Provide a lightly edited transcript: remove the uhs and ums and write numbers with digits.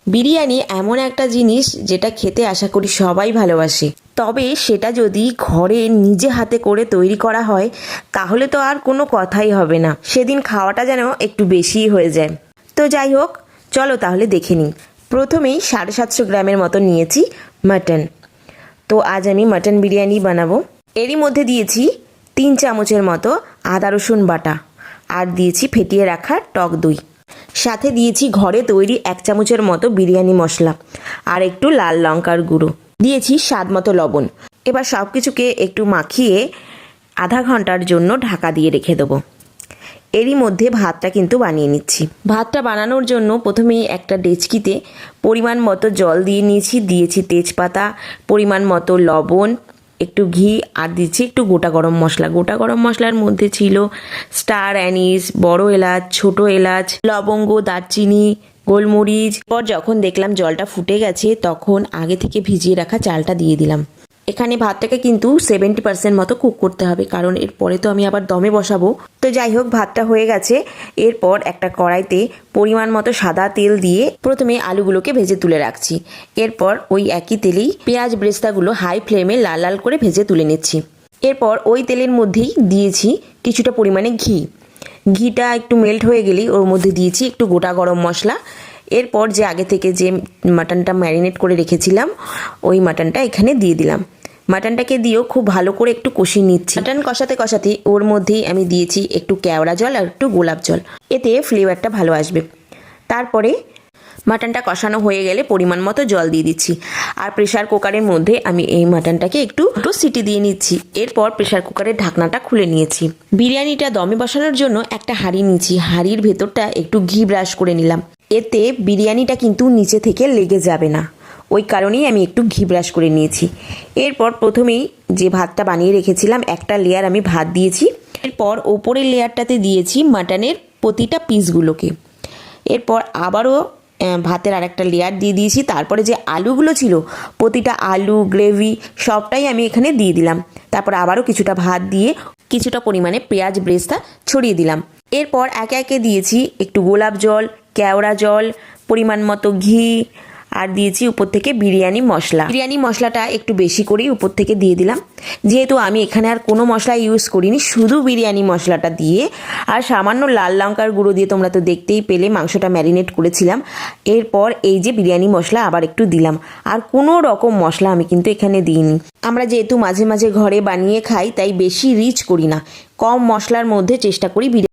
বিরিয়ানি এমন একটা জিনিস যেটা খেতে আশা করি সবাই ভালোবাসে, তবে সেটা যদি ঘরে নিজে হাতে করে তৈরি করা হয় তাহলে তো আর কোনো কথাই হবে না, সেদিন খাওয়াটা যেন একটু বেশিই হয়ে যায়। তো যাই হোক, চলো তাহলে দেখে নিই। প্রথমেই 750 গ্রামের মতো নিয়েছি মাটন। তো আজ আমি মাটন বিরিয়ানি বানাবো। এরই মধ্যে দিয়েছি 3 চামচের মতো আদা রসুন বাটা, আর দিয়েছি ফেটিয়ে রাখা টক দই, সাথে দিয়েছি ঘরে তৈরি 1 চামচের মতো বিরিয়ানি মশলা আর একটু লাল লঙ্কার গুঁড়ো, দিয়েছি স্বাদ মতো লবণ। এবার সব কিছুকে একটু মাখিয়ে আধা ঘন্টার জন্য ঢাকা দিয়ে রেখে দেবো। এরই মধ্যে ভাতটা কিন্তু বানিয়ে নিচ্ছি। ভাতটা বানানোর জন্য প্রথমেই একটা ডেচকিতে পরিমাণ মতো জল দিয়ে নিয়েছি, দিয়েছি তেজপাতা, পরিমাণ মতো লবণ, একটু ঘি, আর দিচ্ছি একটু গোটা গরম মশলা। গোটা গরম মশলার মধ্যে ছিল স্টার অ্যানিস, বড় এলাচ, ছোট এলাচ, লবঙ্গ, দারচিনি, গোলমরিচ। পর যখন দেখলাম জলটা ফুটে গেছে তখন আগে থেকে ভিজিয়ে রাখা চালটা দিয়ে দিলাম। এখানে ভাতটাকে কিন্তু 70% মতো কুক করতে হবে, কারণ এরপরে তো আমি আবার দমে বসাবো। তো যাই হোক, ভাতটা হয়ে গেছে। এরপর একটা কড়াইতে পরিমাণ মতো সাদা তেল দিয়ে প্রথমে আলুগুলোকে ভেজে তুলে রাখছি। এরপর ওই একই তেলেই পেঁয়াজ ব্রেস্তাগুলো হাই ফ্লেমে লাল লাল করে ভেজে তুলে নিচ্ছি। এরপর ওই তেলের মধ্যেই দিয়েছি কিছুটা পরিমাণে ঘি। ঘিটা একটু মেল্ট হয়ে গেলেই ওর মধ্যে দিয়েছি একটু গোটা গরম মশলা। এরপর যে আগে থেকে যে মাটনটা ম্যারিনেট করে রেখেছিলাম ওই মাটনটা এখানে দিয়ে দিলাম। মাটনটাকে দিয়েও খুব ভালো করে একটু কষিয়ে নিচ্ছি। মাটন কষাতে কষাতে ওর মধ্যেই আমি দিয়েছি একটু কেওড়া জল আর একটু গোলাপ জল, এতে ফ্লেভারটা ভালো আসবে। তারপরে মাটনটা কষানো হয়ে গেলে পরিমাণ মতো জল দিয়ে দিচ্ছি, আর প্রেশার কুকারের মধ্যে আমি এই মাটনটাকে একটু সিটি দিয়ে নিচ্ছি। এরপর প্রেশার কুকারের ঢাকনাটা খুলে নিয়েছি। বিরিয়ানিটা দমে বসানোর জন্য একটা হাঁড়ি নিয়েছি, হাঁড়ির ভেতরটা একটু ঘি ব্রাশ করে নিলাম, এতে বিরিয়ানিটা কিন্তু নিচে থেকে লেগে যাবে না, ওই কারণেই আমি একটু ঘি ব্রাশ করে নিয়েছি। এরপর প্রথমেই যে ভাতটা বানিয়ে রেখেছিলাম একটা লেয়ার আমি ভাত দিয়েছি। এরপর ওপরের লেয়ারটাতে দিয়েছি মাটনের প্রতিটা পিসগুলোকে। এরপর আবারও ভাতের আরেকটা লেয়ার দিয়ে দিয়েছি। তারপরে যে আলুগুলো ছিল প্রতিটা আলু, গ্রেভি সবটাই আমি এখানে দিয়ে দিলাম। তারপর আবারও কিছুটা ভাত দিয়ে কিছুটা পরিমাণে পেঁয়াজ ব্রেস্তা ছড়িয়ে দিলাম। এরপর একে একে দিয়েছি একটু গোলাপ জল, কেওড়া জল, পরিমাণ মতো ঘি, আর দিয়েছি উপর থেকে বিরিয়ানি মশলা। বিরিয়ানি মশলাটা একটু বেশি করেই উপর থেকে দিয়ে দিলাম, যেহেতু আমি এখানে আর কোনো মশলা ইউজ করিনি, শুধু বিরিয়ানি মশলাটা দিয়ে আর সামান্য লাল লঙ্কার গুঁড়ো দিয়ে, তোমরা তো দেখতেই পেলে মাংসটা ম্যারিনেট করেছিলাম। এরপর এই যে বিরিয়ানি মশলা আবার একটু দিলাম, আর কোনো রকম মশলা আমি কিন্তু এখানে দিইনি। আমরা যেহেতু মাঝে মাঝে ঘরে বানিয়ে খাই তাই বেশি রিচ করি না, কম মশলার মধ্যে চেষ্টা করি